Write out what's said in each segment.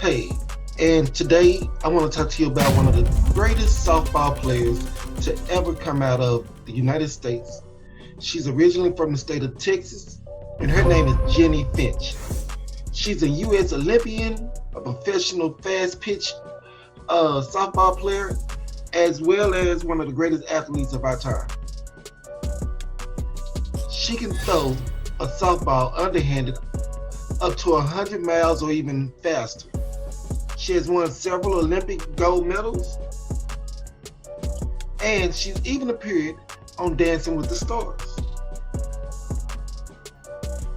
Hey, and today I want to talk to you about one of the greatest softball players to ever come out of the United States. She's originally from the state of Texas, and her name is Jenny Finch. She's a U.S. Olympian, a professional fast pitch softball player, as well as one of the greatest athletes of our time. She can throw a softball underhanded up to 100 miles or even faster. She has won several Olympic gold medals, and she's even appeared on Dancing with the Stars.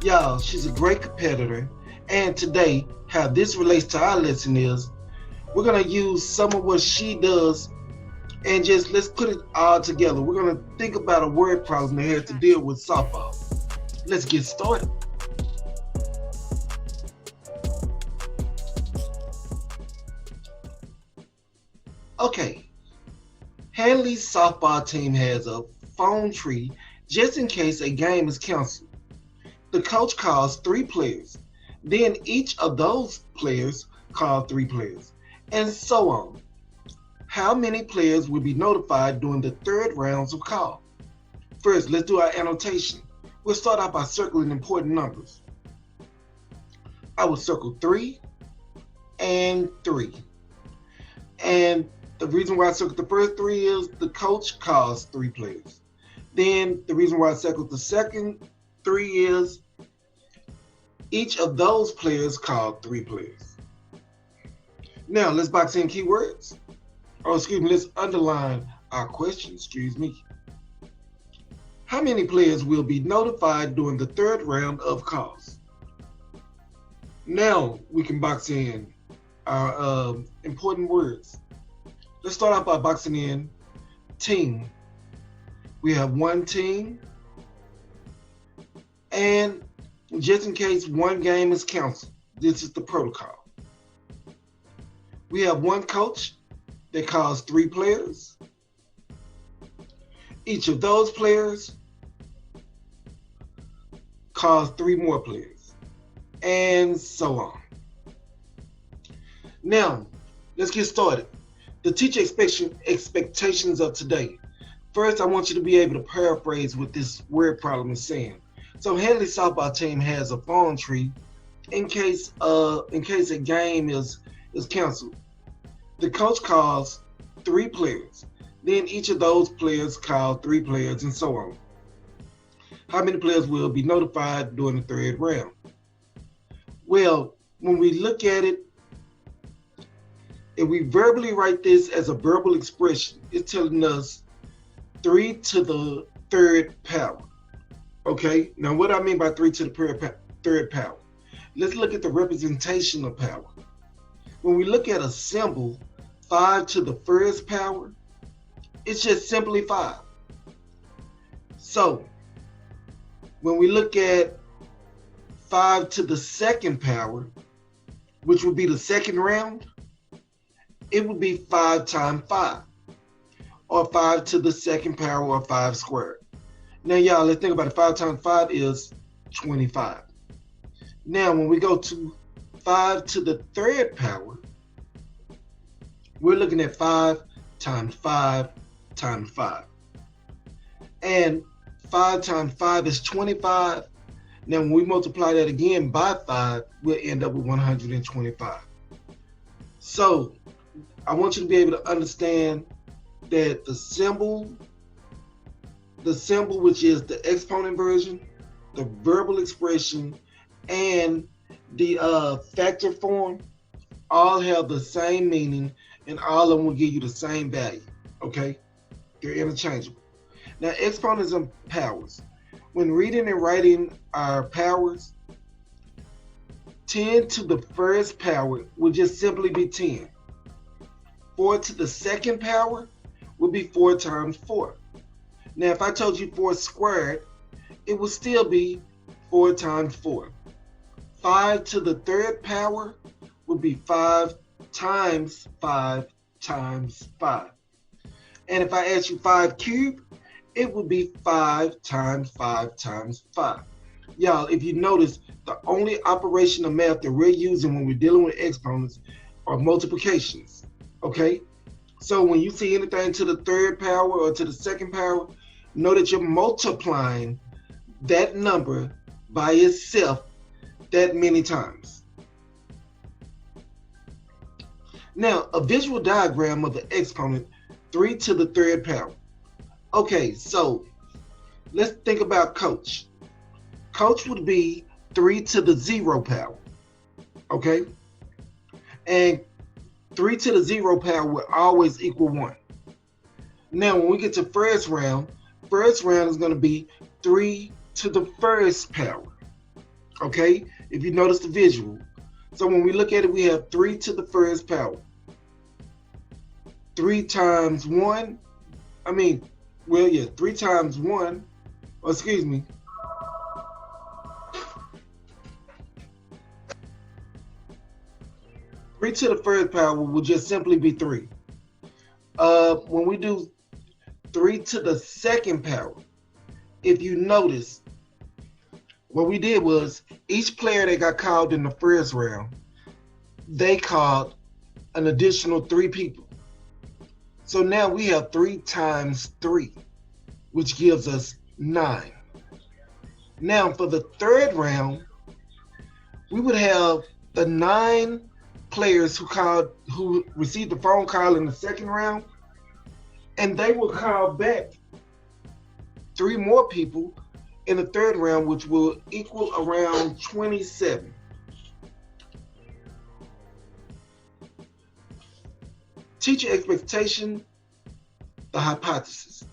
Y'all, she's a great competitor, and today, how this relates to our lesson is, we're going to use some of what she does and just let's put it all together. We're going to think about a word problem that has to deal with softball. Let's get started. Okay, Hanley's softball team has a phone tree just in case a game is canceled. The coach calls 3 players. Then each of those players call 3 players, and so on. How many players will be notified during the 3rd rounds of call? First, let's do our annotation. We'll start out by circling important numbers. I will circle 3 and 3. And the reason why I circled the first 3 is the coach calls 3 players. Then the reason why I circled the second 3 is each of those players called 3 players. Now let's box in keywords. Let's underline our question, How many players will be notified during the 3rd round of calls? Now we can box in our important words. Let's start out by boxing in team. We have 1 team, and just in case one game is canceled, this is the protocol. We have 1 coach that calls 3 players. Each of those players calls 3 more players, and so on. Now, let's get started. The teacher expectations of today. First, I want you to be able to paraphrase what this word problem is saying. So, Hanley's softball team has a phone tree in case a game is canceled. The coach calls 3 players. Then each of those players call 3 players, and so on. How many players will be notified during the 3rd round? Well, when we look at it, if we verbally write this as a verbal expression, it's telling us 3 to the 3rd power. Okay, now what do I mean by 3 to the 3rd power? Let's look at the representation of power. When we look at a symbol, 5 to the 1st power, it's just simply 5. So, when we look at 5 to the 2nd power, which would be the 2nd round, it would be 5 times 5, or 5 to the 2nd power, or 5 squared. Now, y'all, let's think about it. 5 times 5 is 25. Now, when we go to 5 to the 3rd power, we're looking at 5 times 5 times 5. And 5 times 5 is 25. Now, when we multiply that again by 5, we'll end up with 125. So, I want you to be able to understand that the symbol, which is the exponent version, the verbal expression, and the factor form, all have the same meaning, and all of them will give you the same value, okay? They're interchangeable. Now, exponents and powers. When reading and writing our powers, 10 to the 1st power will just simply be 10. 4 to the 2nd power would be 4 times 4. Now, if I told you 4 squared, it would still be 4 times 4. 5 to the 3rd power would be 5 times 5 times 5. And if I asked you 5 cubed, it would be 5 times 5 times 5. Y'all, if you notice, the only operation of math that we're using when we're dealing with exponents are multiplications. Okay? So when you see anything to the third power or to the second power, know that you're multiplying that number by itself that many times. Now, a visual diagram of the exponent 3 to the third power. Okay, so let's think about Coach. Coach would be 3 to the 0 power. Okay? And 3 to the 0 power will always equal 1. Now, when we get to first round is going to be 3 to the first power. Okay? If you notice the visual. So when we look at it, we have 3 to the first power. 3 times 1. 3 times 1. Oh, excuse me. 3 to the first power will just simply be 3. When we do 3 to the second power, if you notice, what we did was each player that got called in the first round, they called an additional 3 people. So now we have 3 times 3, which gives us 9. Now for the third round, we would have the 9 players who received the phone call in the second round, and they will call back 3 more people in the third round, which will equal around 27. Teacher expectation, the hypothesis.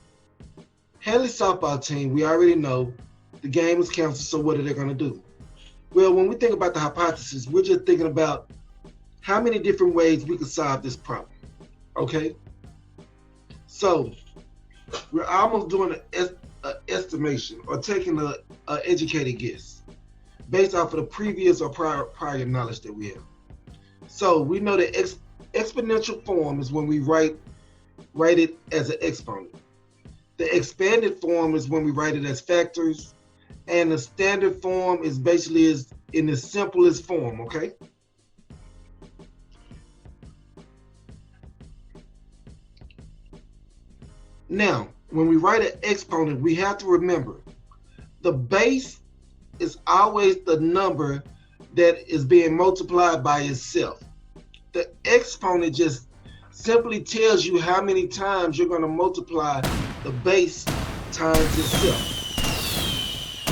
Hanley softball team, we already know the game was canceled, so what are they going to do? Well, when we think about the hypothesis, we're just thinking about how many different ways we could solve this problem. Okay? So, we're almost doing an estimation or taking an educated guess based off of the previous or prior knowledge that we have. So, we know that exponential form is when we write it as an exponent. The expanded form is when we write it as factors, and the standard form is basically in the simplest form, okay? Now, when we write an exponent, we have to remember the base is always the number that is being multiplied by itself. The exponent just simply tells you how many times you're going to multiply the base times itself.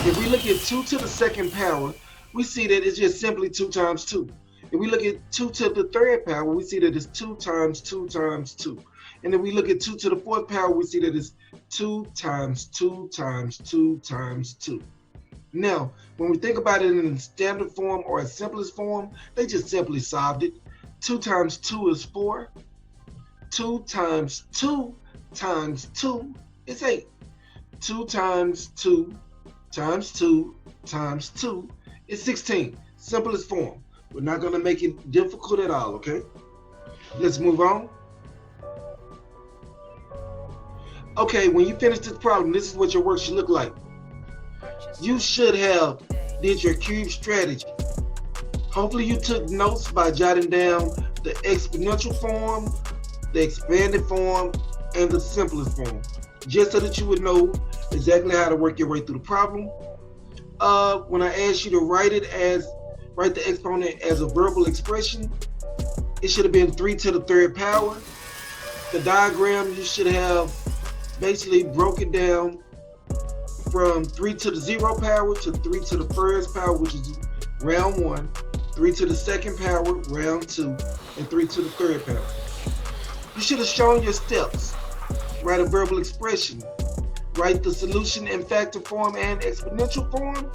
If we look at 2 to the second power, we see that it's just simply 2 times 2. If we look at 2 to the third power, we see that it's 2 times 2 times 2. And if we look at 2 to the fourth power, we see that it's 2 times 2 times 2 times 2. Now, when we think about it in standard form or its simplest form, they just simply solved it. 2 times 2 is 4. 2 times 2 times 2 is 8. 2 times 2 times 2 times 2 is 16. Simplest form. We're not going to make it difficult at all, okay? Let's move on. Okay, when you finish this problem, this is what your work should look like. You should have did your cube strategy. Hopefully you took notes by jotting down the exponential form, the expanded form, and the simplest form, just so that you would know exactly how to work your way through the problem. When I asked you to write the exponent as a verbal expression, it should have been 3 to the third power. The diagram, you should have basically broken down from 3 to the 0 power to 3 to the first power, which is round 1, 3 to the second power, round 2, and 3 to the third power. You should have shown your steps. Write a verbal expression, write the solution in factor form and exponential form,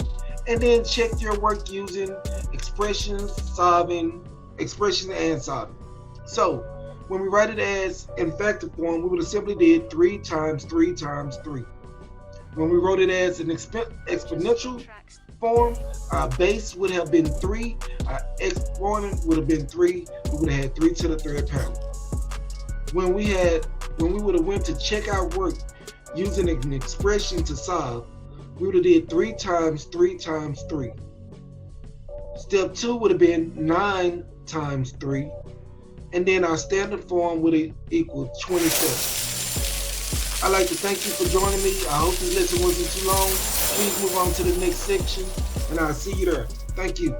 and then check your work using expressions and solving. So when we write it as in factor form, we would have simply did 3 times 3 times 3. When we wrote it as an exponential form, our base would have been 3, our exponent would have been 3, we would have had 3 to the third power. When we would have went to check our work using an expression to solve, we would have did 3 times 3 times 3. Step 2 would have been 9 times 3. And then our standard form would equal 27. I'd like to thank you for joining me. I hope this lesson wasn't too long. Please move on to the next section, and I'll see you there. Thank you.